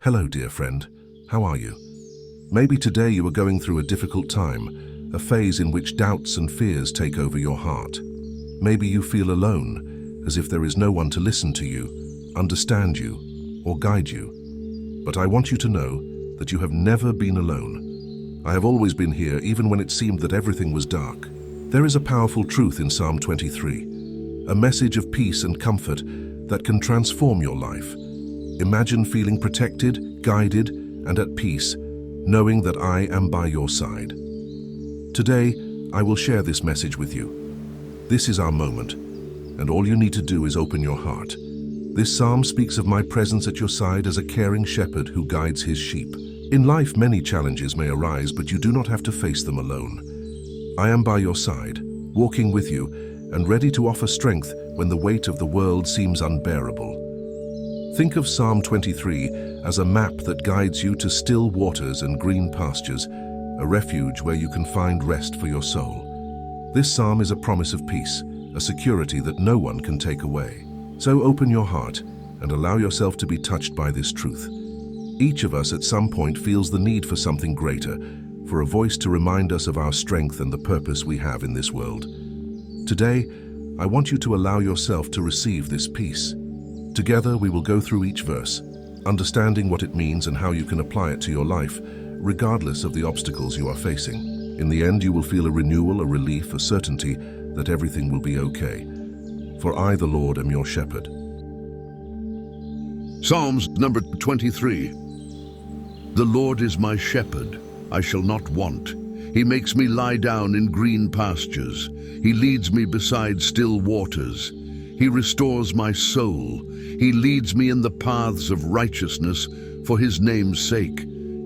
Hello, dear friend. How are you? Maybe today you are going through a difficult time, a phase in which doubts and fears take over your heart. Maybe you feel alone, as if there is no one to listen to you, understand you, or guide you. But I want you to know that you have never been alone. I have always been here, even when it seemed that everything was dark. There is a powerful truth in Psalm 23, a message of peace and comfort that can transform your life. Imagine feeling protected, guided, and at peace, knowing that I am by your side. Today, I will share this message with you. This is our moment, and all you need to do is open your heart. This psalm speaks of my presence at your side as a caring shepherd who guides his sheep. In life, many challenges may arise, but you do not have to face them alone. I am by your side, walking with you, and ready to offer strength when the weight of the world seems unbearable. Think of Psalm 23 as a map that guides you to still waters and green pastures, a refuge where you can find rest for your soul. This psalm is a promise of peace, a security that no one can take away. So open your heart and allow yourself to be touched by this truth. Each of us at some point feels the need for something greater, for a voice to remind us of our strength and the purpose we have in this world. Today, I want you to allow yourself to receive this peace. Together, we will go through each verse, understanding what it means and how you can apply it to your life, regardless of the obstacles you are facing. In the end, you will feel a renewal, a relief, a certainty that everything will be okay. For I, the Lord, am your shepherd. Psalms number 23. The Lord is my shepherd, I shall not want. He makes me lie down in green pastures. He leads me beside still waters. He restores my soul. He leads me in the paths of righteousness for his name's sake.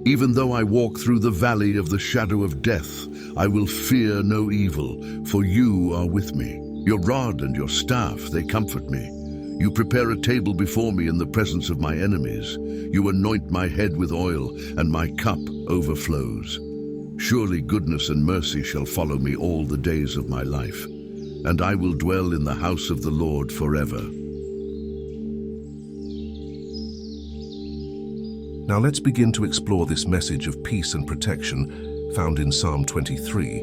Even though I walk through the valley of the shadow of death, I will fear no evil, for you are with me. Your rod and your staff, they comfort me. You prepare a table before me in the presence of my enemies. You anoint my head with oil, and my cup overflows. Surely goodness and mercy shall follow me all the days of my life, and I will dwell in the house of the Lord forever. Now let's begin to explore this message of peace and protection found in Psalm 23.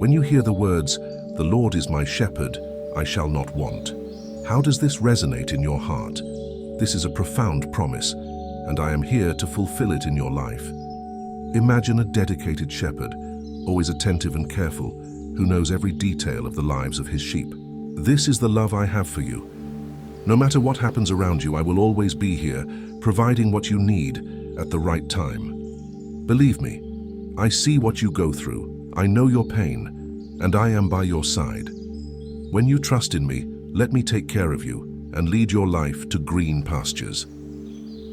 When you hear the words, "The Lord is my shepherd, I shall not want," how does this resonate in your heart? This is a profound promise, and I am here to fulfill it in your life. Imagine a dedicated shepherd, always attentive and careful, who knows every detail of the lives of his sheep. This is the love I have for you. No matter what happens around you, I will always be here, providing what you need at the right time. Believe me, I see what you go through, I know your pain, and I am by your side. When you trust in me, let me take care of you and lead your life to green pastures.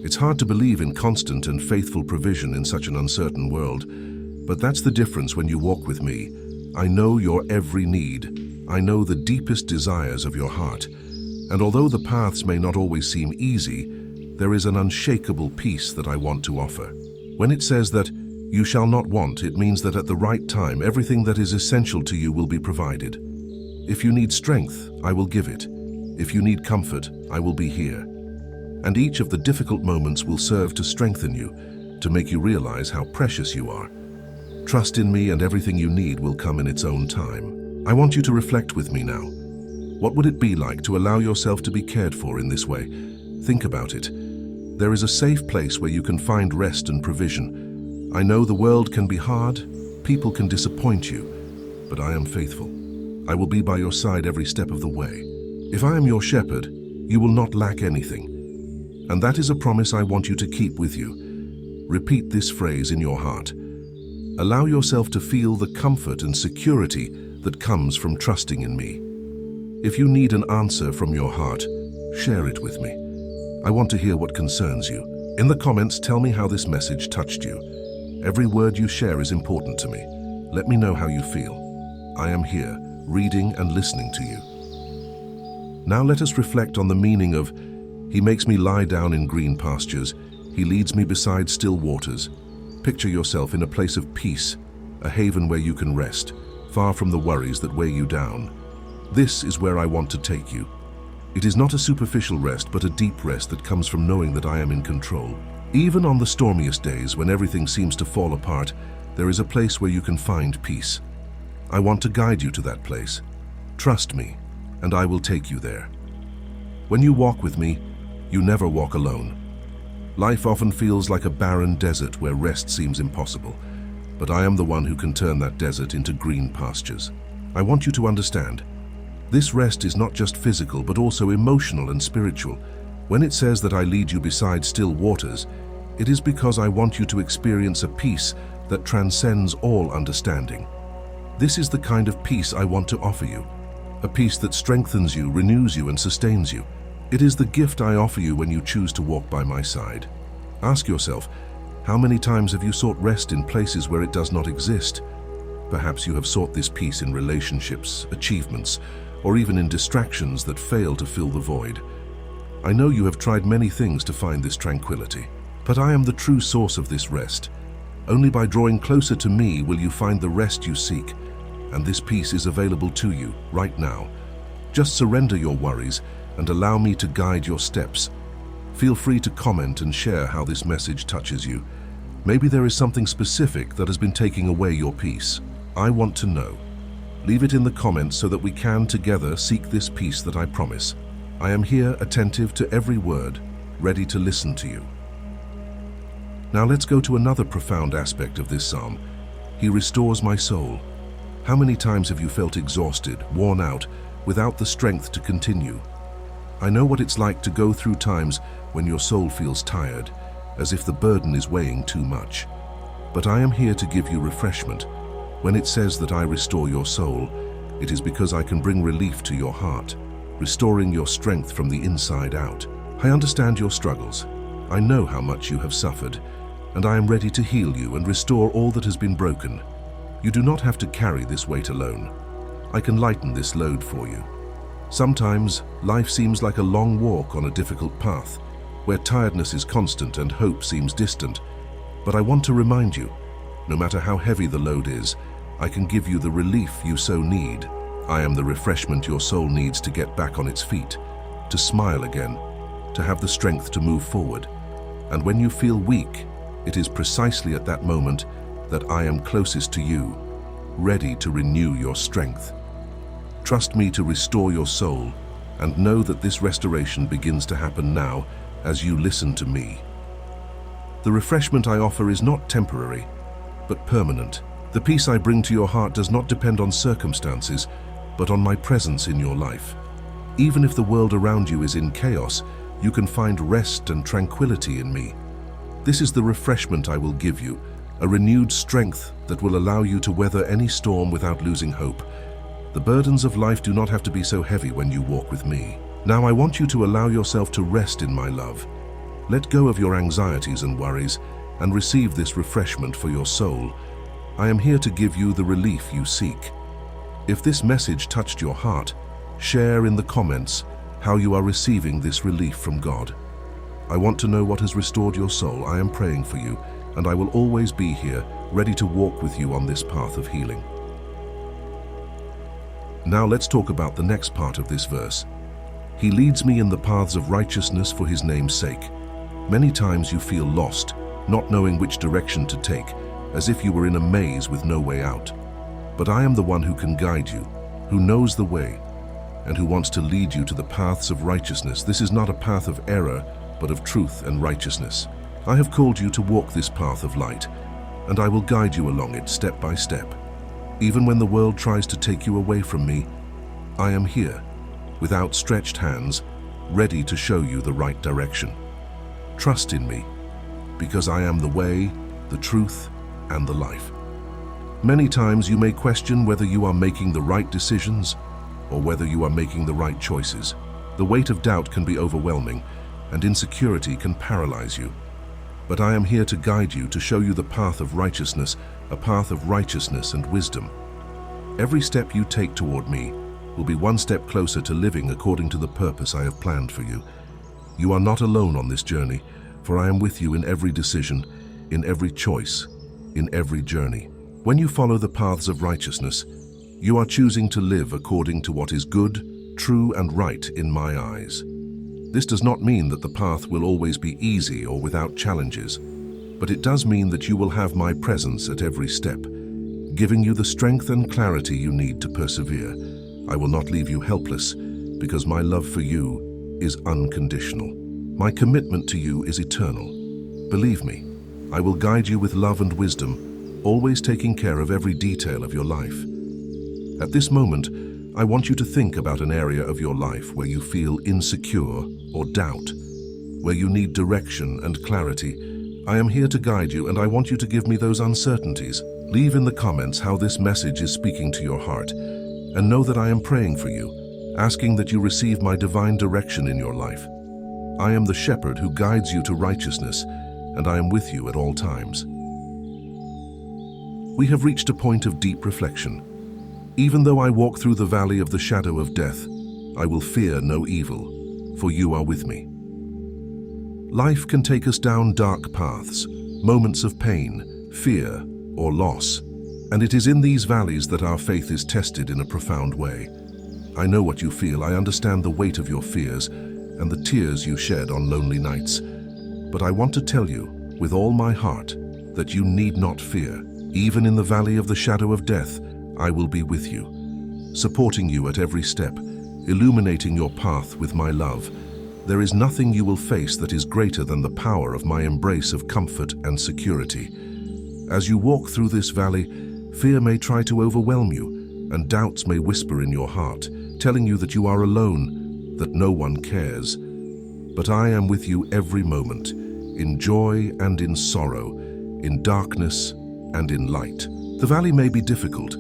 It's hard to believe in constant and faithful provision in such an uncertain world, but that's the difference when you walk with me. I know your every need. I know the deepest desires of your heart. And although the paths may not always seem easy, there is an unshakable peace that I want to offer. When it says that you shall not want, it means that at the right time, everything that is essential to you will be provided. If you need strength, I will give it. If you need comfort, I will be here. And each of the difficult moments will serve to strengthen you, to make you realize how precious you are. Trust in me and everything you need will come in its own time. I want you to reflect with me now. What would it be like to allow yourself to be cared for in this way? Think about it. There is a safe place where you can find rest and provision. I know the world can be hard, people can disappoint you, but I am faithful. I will be by your side every step of the way. If I am your shepherd, you will not lack anything. And that is a promise I want you to keep with you. Repeat this phrase in your heart. Allow yourself to feel the comfort and security that comes from trusting in me. If you need an answer from your heart, share it with me. I want to hear what concerns you. In the comments, tell me how this message touched you. Every word you share is important to me. Let me know how you feel. I am here, reading and listening to you. Now let us reflect on the meaning of, "He makes me lie down in green pastures. He leads me beside still waters." Picture yourself in a place of peace, a haven where you can rest, far from the worries that weigh you down. This is where I want to take you. It is not a superficial rest, but a deep rest that comes from knowing that I am in control. Even on the stormiest days when everything seems to fall apart, there is a place where you can find peace. I want to guide you to that place. Trust me, and I will take you there. When you walk with me, you never walk alone. Life often feels like a barren desert where rest seems impossible, but I am the one who can turn that desert into green pastures. I want you to understand, this rest is not just physical but also emotional and spiritual. When it says that I lead you beside still waters, it is because I want you to experience a peace that transcends all understanding. This is the kind of peace I want to offer you, a peace that strengthens you, renews you, and sustains you. It is the gift I offer you when you choose to walk by my side. Ask yourself, how many times have you sought rest in places where it does not exist? Perhaps you have sought this peace in relationships, achievements, or even in distractions that fail to fill the void. I know you have tried many things to find this tranquility, but I am the true source of this rest. Only by drawing closer to me will you find the rest you seek, and this peace is available to you right now. Just surrender your worries and allow me to guide your steps. Feel free to comment and share how this message touches you. Maybe there is something specific that has been taking away your peace. I want to know. Leave it in the comments so that we can together seek this peace that I promise. I am here, attentive to every word, ready to listen to you. Now let's go to another profound aspect of this psalm. He restores my soul. How many times have you felt exhausted, worn out, without the strength to continue? I know what it's like to go through times when your soul feels tired, as if the burden is weighing too much. But I am here to give you refreshment. When it says that I restore your soul, it is because I can bring relief to your heart, restoring your strength from the inside out. I understand your struggles. I know how much you have suffered, and I am ready to heal you and restore all that has been broken. You do not have to carry this weight alone. I can lighten this load for you. Sometimes, life seems like a long walk on a difficult path, where tiredness is constant and hope seems distant. But I want to remind you, no matter how heavy the load is, I can give you the relief you so need. I am the refreshment your soul needs to get back on its feet, to smile again, to have the strength to move forward. And when you feel weak, it is precisely at that moment that I am closest to you, ready to renew your strength. Trust me to restore your soul, and know that this restoration begins to happen now as you listen to me. The refreshment I offer is not temporary, but permanent. The peace I bring to your heart does not depend on circumstances, but on my presence in your life. Even if the world around you is in chaos, you can find rest and tranquility in me. This is the refreshment I will give you, a renewed strength that will allow you to weather any storm without losing hope. The burdens of life do not have to be so heavy when you walk with me. Now I want you to allow yourself to rest in my love. Let go of your anxieties and worries and receive this refreshment for your soul. I am here to give you the relief you seek. If this message touched your heart, share in the comments how you are receiving this relief from God. I want to know what has restored your soul. I am praying for you, and I will always be here, ready to walk with you on this path of healing. Now let's talk about the next part of this verse. He leads me in the paths of righteousness for his name's sake. Many times you feel lost, not knowing which direction to take, as if you were in a maze with no way out. But I am the one who can guide you, who knows the way, and who wants to lead you to the paths of righteousness. This is not a path of error, but of truth and righteousness. I have called you to walk this path of light, and I will guide you along it step by step. Even when the world tries to take you away from me, I am here, with outstretched hands, ready to show you the right direction. Trust in me, because I am the way, the truth, and the life. Many times you may question whether you are making the right decisions or whether you are making the right choices. The weight of doubt can be overwhelming, and insecurity can paralyze you. But I am here to guide you, to show you the path of righteousness, a path of righteousness and wisdom. Every step you take toward me will be one step closer to living according to the purpose I have planned for you. You are not alone on this journey, for I am with you in every decision, in every choice, in every journey. When you follow the paths of righteousness, you are choosing to live according to what is good, true, and right in my eyes. This does not mean that the path will always be easy or without challenges, but it does mean that you will have my presence at every step, giving you the strength and clarity you need to persevere. I will not leave you helpless, because my love for you is unconditional. My commitment to you is eternal. Believe me, I will guide you with love and wisdom, always taking care of every detail of your life. At this moment, I want you to think about an area of your life where you feel insecure or doubt, where you need direction and clarity. I am here to guide you, and I want you to give me those uncertainties. Leave in the comments how this message is speaking to your heart, and know that I am praying for you, asking that you receive my divine direction in your life. I am the shepherd who guides you to righteousness, and I am with you at all times. We have reached a point of deep reflection. Even though I walk through the valley of the shadow of death, I will fear no evil, for you are with me. Life can take us down dark paths, moments of pain, fear, or loss, and it is in these valleys that our faith is tested in a profound way. I know what you feel, I understand the weight of your fears and the tears you shed on lonely nights, but I want to tell you, with all my heart, that you need not fear. Even in the valley of the shadow of death, I will be with you, supporting you at every step, illuminating your path with my love. There is nothing you will face that is greater than the power of my embrace of comfort and security. As you walk through this valley, fear may try to overwhelm you, and doubts may whisper in your heart, telling you that you are alone, that no one cares. But I am with you every moment, in joy and in sorrow, in darkness and in light. The valley may be difficult,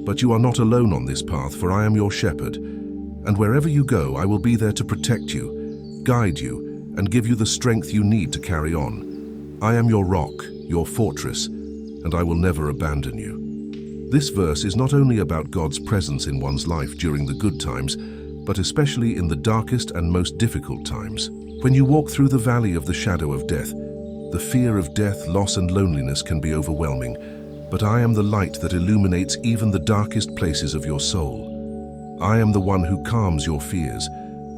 but you are not alone on this path, for I am your shepherd, and wherever you go, I will be there to protect you, guide you, and give you the strength you need to carry on. I am your rock, your fortress, and I will never abandon you. This verse is not only about God's presence in one's life during the good times, but especially in the darkest and most difficult times. When you walk through the valley of the shadow of death, the fear of death, loss, and loneliness can be overwhelming, but I am the light that illuminates even the darkest places of your soul. I am the one who calms your fears,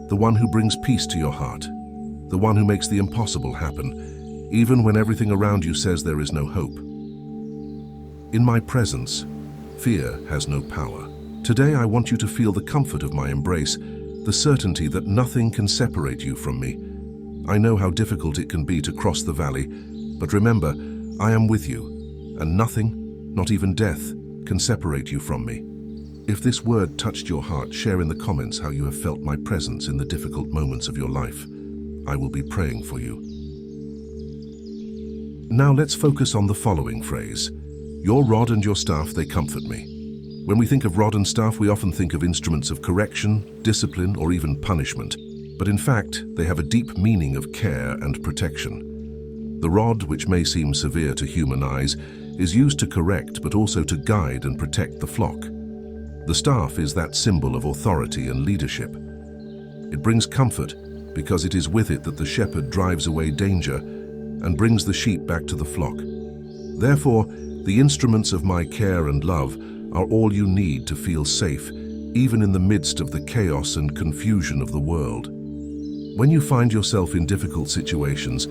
the one who brings peace to your heart, the one who makes the impossible happen, even when everything around you says there is no hope. In my presence, fear has no power. Today I want you to feel the comfort of my embrace, the certainty that nothing can separate you from me. I know how difficult it can be to cross the valley, but remember, I am with you, and nothing, not even death, can separate you from me. If this word touched your heart, share in the comments how you have felt my presence in the difficult moments of your life. I will be praying for you. Now let's focus on the following phrase. Your rod and your staff, they comfort me. When we think of rod and staff, we often think of instruments of correction, discipline, or even punishment. But in fact, they have a deep meaning of care and protection. The rod, which may seem severe to human eyes, is used to correct but also to guide and protect the flock. The staff is that symbol of authority and leadership. It brings comfort because it is with it that the shepherd drives away danger and brings the sheep back to the flock. Therefore, the instruments of my care and love are all you need to feel safe, even in the midst of the chaos and confusion of the world. When you find yourself in difficult situations,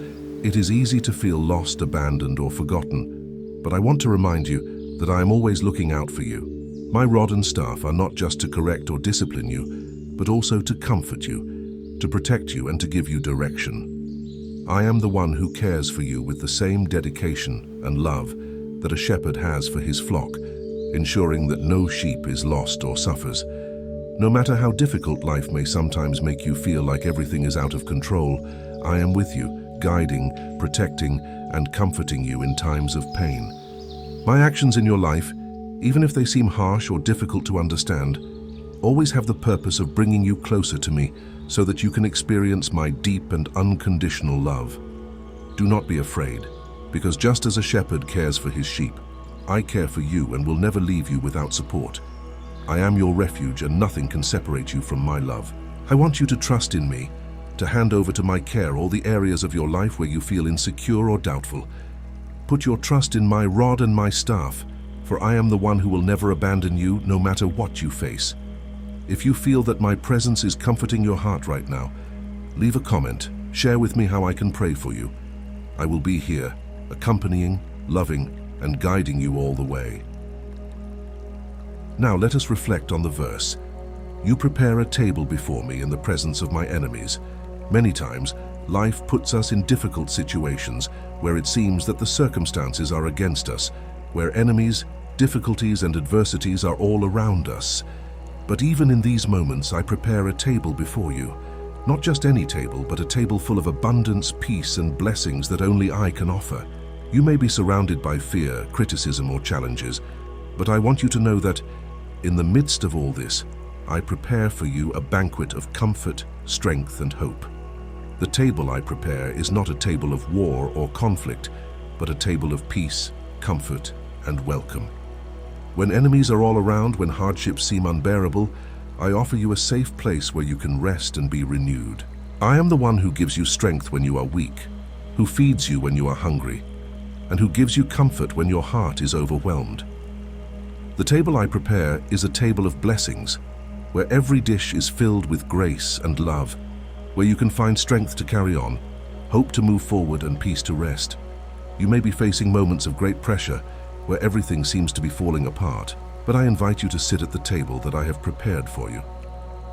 it is easy to feel lost, abandoned, or forgotten. But I want to remind you that I am always looking out for you. My rod and staff are not just to correct or discipline you, but also to comfort you, to protect you, and to give you direction. I am the one who cares for you with the same dedication and love that a shepherd has for his flock, ensuring that no sheep is lost or suffers. No matter how difficult life may sometimes make you feel like everything is out of control, I am with you, guiding, protecting, and comforting you in times of pain. My actions in your life, even if they seem harsh or difficult to understand, always have the purpose of bringing you closer to me so that you can experience my deep and unconditional love. Do not be afraid, because just as a shepherd cares for his sheep, I care for you and will never leave you without support. I am your refuge, and nothing can separate you from my love. I want you to trust in me, to hand over to my care all the areas of your life where you feel insecure or doubtful. Put your trust in my rod and my staff, for I am the one who will never abandon you, no matter what you face. If you feel that my presence is comforting your heart right now, Leave a comment, share with me how I can pray for you. I will be here, accompanying, loving, and guiding you all the way. Now let us reflect on the verse. You prepare a table before me in the presence of my enemies. Many times, life puts us in difficult situations where it seems that the circumstances are against us, where enemies, difficulties, and adversities are all around us. But even in these moments, I prepare a table before you. Not just any table, but a table full of abundance, peace, and blessings that only I can offer. You may be surrounded by fear, criticism, or challenges, but I want you to know that in the midst of all this, I prepare for you a banquet of comfort, strength, and hope. The table I prepare is not a table of war or conflict, but a table of peace, comfort, and welcome. When enemies are all around, when hardships seem unbearable, I offer you a safe place where you can rest and be renewed. I am the one who gives you strength when you are weak, who feeds you when you are hungry, and who gives you comfort when your heart is overwhelmed. The table I prepare is a table of blessings, where every dish is filled with grace and love, where you can find strength to carry on, hope to move forward, and peace to rest. You may be facing moments of great pressure, where everything seems to be falling apart, but I invite you to sit at the table that I have prepared for you.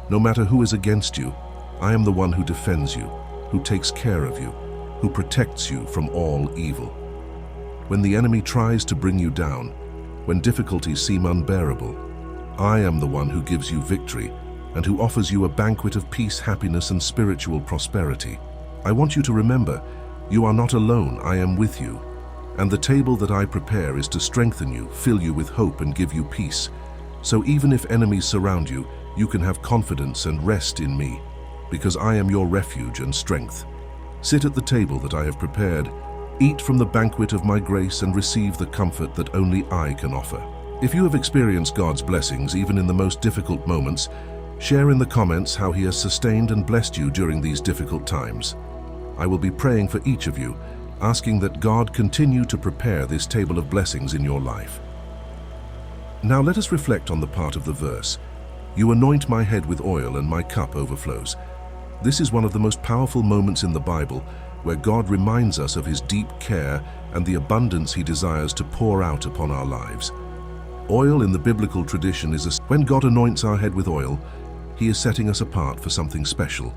No matter who is against you, I am the one who defends you, who takes care of you, who protects you from all evil. When the enemy tries to bring you down, when difficulties seem unbearable, I am the one who gives you victory and who offers you a banquet of peace, happiness, and spiritual prosperity. I want you to remember, you are not alone, I am with you. And the table that I prepare is to strengthen you, fill you with hope, and give you peace. So even if enemies surround you, you can have confidence and rest in me, because I am your refuge and strength. Sit at the table that I have prepared, eat from the banquet of my grace, and receive the comfort that only I can offer. If you have experienced God's blessings even in the most difficult moments, share in the comments how He has sustained and blessed you during these difficult times. I will be praying for each of you, asking that God continue to prepare this table of blessings in your life. Now let us reflect on the part of the verse. You anoint my head with oil and my cup overflows. This is one of the most powerful moments in the Bible, where God reminds us of His deep care and the abundance He desires to pour out upon our lives. Oil in the biblical tradition is when God anoints our head with oil, He is setting us apart for something special,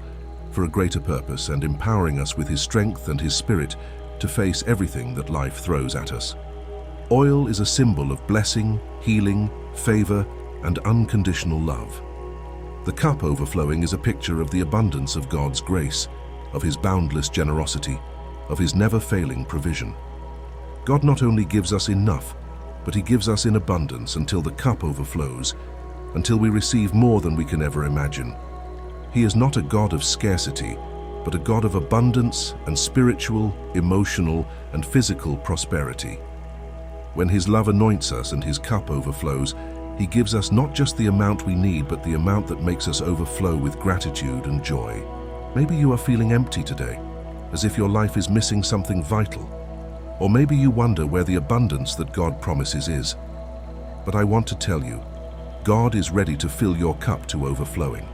for a greater purpose, and empowering us with His strength and His Spirit to face everything that life throws at us. Oil is a symbol of blessing, healing, favor, and unconditional love. The cup overflowing is a picture of the abundance of God's grace, of His boundless generosity, of His never-failing provision. God not only gives us enough, but He gives us in abundance until the cup overflows, until we receive more than we can ever imagine. He is not a God of scarcity, but a God of abundance and spiritual, emotional, and physical prosperity. When His love anoints us and His cup overflows, He gives us not just the amount we need, but the amount that makes us overflow with gratitude and joy. Maybe you are feeling empty today, as if your life is missing something vital. Or maybe you wonder where the abundance that God promises is. But I want to tell you, God is ready to fill your cup to overflowing.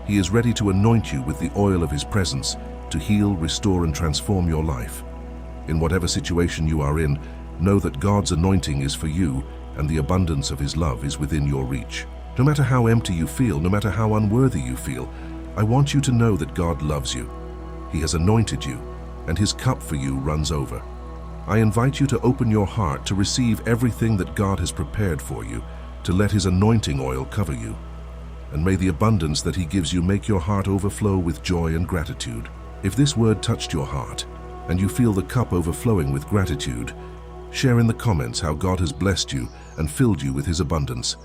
He is ready to anoint you with the oil of His presence to heal, restore, and transform your life. In whatever situation you are in, know that God's anointing is for you, and the abundance of His love is within your reach. No matter how empty you feel, no matter how unworthy you feel, I want you to know that God loves you. He has anointed you, and His cup for you runs over. I invite you to open your heart to receive everything that God has prepared for you, to let His anointing oil cover you. And may the abundance that He gives you make your heart overflow with joy and gratitude. If this word touched your heart, and you feel the cup overflowing with gratitude, share in the comments how God has blessed you and filled you with His abundance.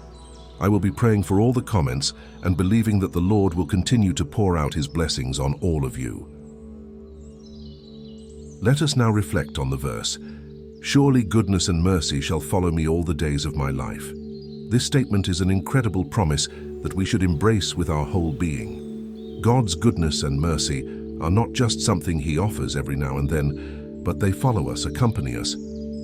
I will be praying for all the comments and believing that the Lord will continue to pour out His blessings on all of you. Let us now reflect on the verse, "Surely goodness and mercy shall follow me all the days of my life." This statement is an incredible promise that we should embrace with our whole being. God's goodness and mercy are not just something He offers every now and then, but they follow us, accompany us,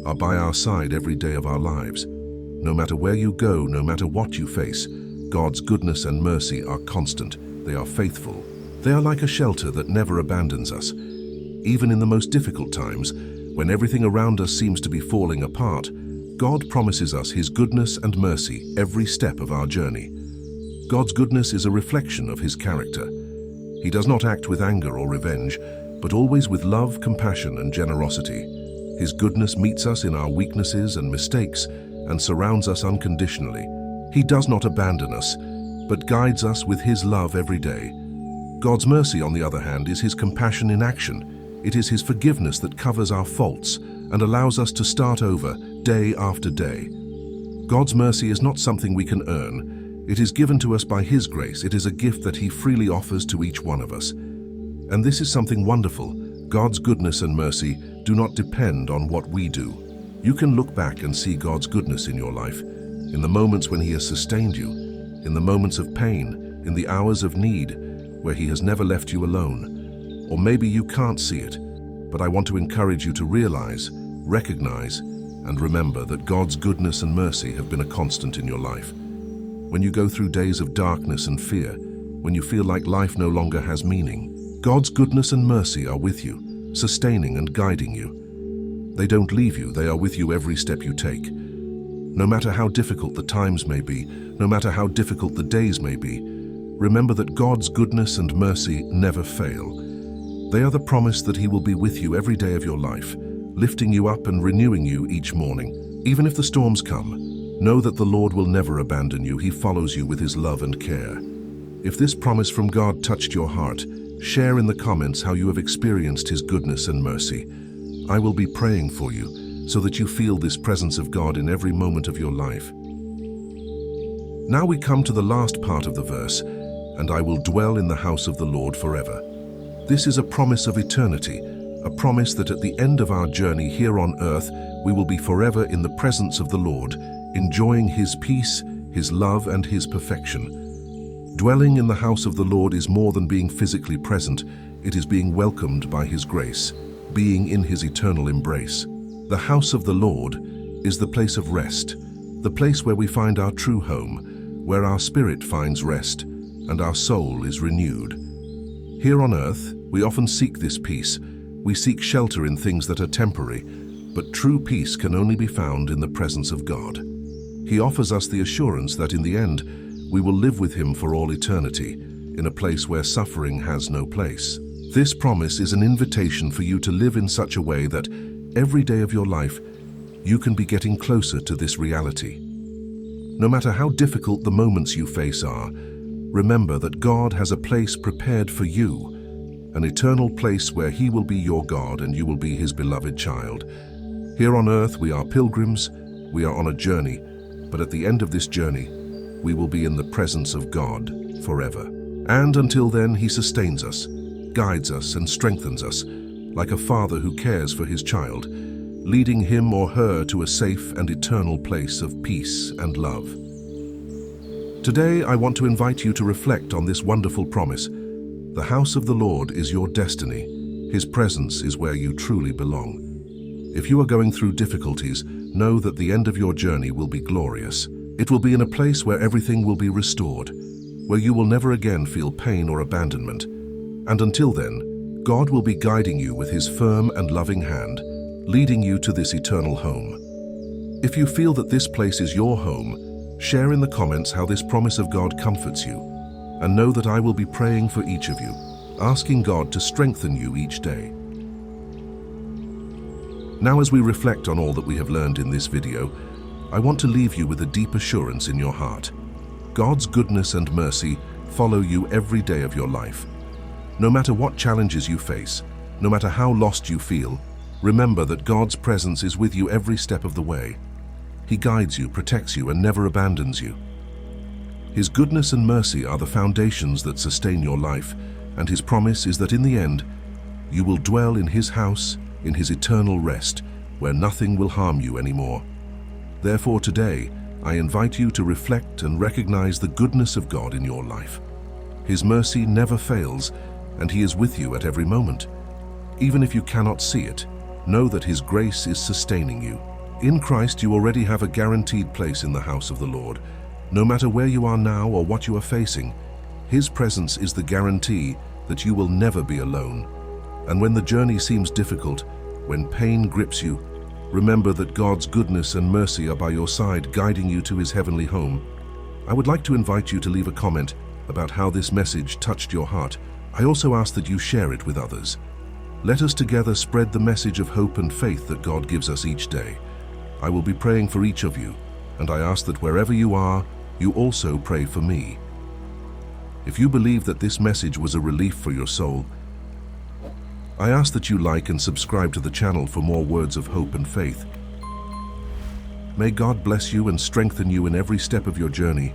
are by our side every day of our lives. No matter where you go, no matter what you face, God's goodness and mercy are constant, they are faithful, They are like a shelter that never abandons us. Even in the most difficult times, when everything around us seems to be falling apart, God promises us His goodness and mercy every step of our journey. God's goodness is a reflection of His character. He does not act with anger or revenge, but always with love, compassion, and generosity. His goodness meets us in our weaknesses and mistakes and surrounds us unconditionally. He does not abandon us, but guides us with His love every day. God's mercy, on the other hand, is His compassion in action. It is His forgiveness that covers our faults and allows us to start over day after day. God's mercy is not something we can earn. It is given to us by His grace. It is a gift that He freely offers to each one of us. And this is something wonderful. God's goodness and mercy do not depend on what we do. You can look back and see God's goodness in your life, in the moments when He has sustained you, in the moments of pain, in the hours of need, where He has never left you alone. Or maybe you can't see it, but I want to encourage you to realize, recognize, and remember that God's goodness and mercy have been a constant in your life. When you go through days of darkness and fear, when you feel like life no longer has meaning, God's goodness and mercy are with you, sustaining and guiding you. They don't leave you, they are with you every step you take. No matter how difficult the times may be, no matter how difficult the days may be, remember that God's goodness and mercy never fail. They are the promise that He will be with you every day of your life, lifting you up and renewing you each morning. Even if the storms come, know that the Lord will never abandon you. He follows you with His love and care. If this promise from God touched your heart, share in the comments how you have experienced His goodness and mercy. I will be praying for you so that you feel this presence of God in every moment of your life. Now we come to the last part of the verse, and I will dwell in the house of the Lord forever. This is a promise of eternity, a promise that at the end of our journey here on earth, we will be forever in the presence of the Lord, enjoying His peace, His love, and His perfection. Dwelling in the house of the Lord is more than being physically present. It is being welcomed by His grace, being in His eternal embrace. The house of the Lord is the place of rest, the place where we find our true home, where our spirit finds rest and our soul is renewed. Here on earth, we often seek this peace. We seek shelter in things that are temporary, but true peace can only be found in the presence of God. He offers us the assurance that in the end, we will live with Him for all eternity, in a place where suffering has no place. This promise is an invitation for you to live in such a way that every day of your life, you can be getting closer to this reality. No matter how difficult the moments you face are, remember that God has a place prepared for you, an eternal place where He will be your God and you will be His beloved child. Here on earth, we are pilgrims, we are on a journey, but at the end of this journey, we will be in the presence of God forever. And until then, He sustains us, guides us, and strengthens us, like a father who cares for his child, leading him or her to a safe and eternal place of peace and love. Today, I want to invite you to reflect on this wonderful promise. The house of the Lord is your destiny. His presence is where you truly belong. If you are going through difficulties, know that the end of your journey will be glorious. It will be in a place where everything will be restored, where you will never again feel pain or abandonment. And until then, God will be guiding you with His firm and loving hand, leading you to this eternal home. If you feel that this place is your home, share in the comments how this promise of God comforts you, and know that I will be praying for each of you, asking God to strengthen you each day. Now, as we reflect on all that we have learned in this video, I want to leave you with a deep assurance in your heart. God's goodness and mercy follow you every day of your life. No matter what challenges you face, no matter how lost you feel, remember that God's presence is with you every step of the way. He guides you, protects you, and never abandons you. His goodness and mercy are the foundations that sustain your life, and His promise is that in the end, you will dwell in His house, in His eternal rest, where nothing will harm you anymore. Therefore today, I invite you to reflect and recognize the goodness of God in your life. His mercy never fails, and He is with you at every moment. Even if you cannot see it, know that His grace is sustaining you. In Christ, you already have a guaranteed place in the house of the Lord. No matter where you are now or what you are facing, His presence is the guarantee that you will never be alone. And when the journey seems difficult, when pain grips you, remember that God's goodness and mercy are by your side, guiding you to his heavenly home. I would like to invite you to leave a comment about how this message touched your heart. I also ask that you share it with others. Let us together spread the message of hope and faith that God gives us each day. I will be praying for each of you, and I ask that wherever you are, you also pray for me. If you believe that this message was a relief for your soul, I ask that you like and subscribe to the channel for more words of hope and faith. May God bless you and strengthen you in every step of your journey.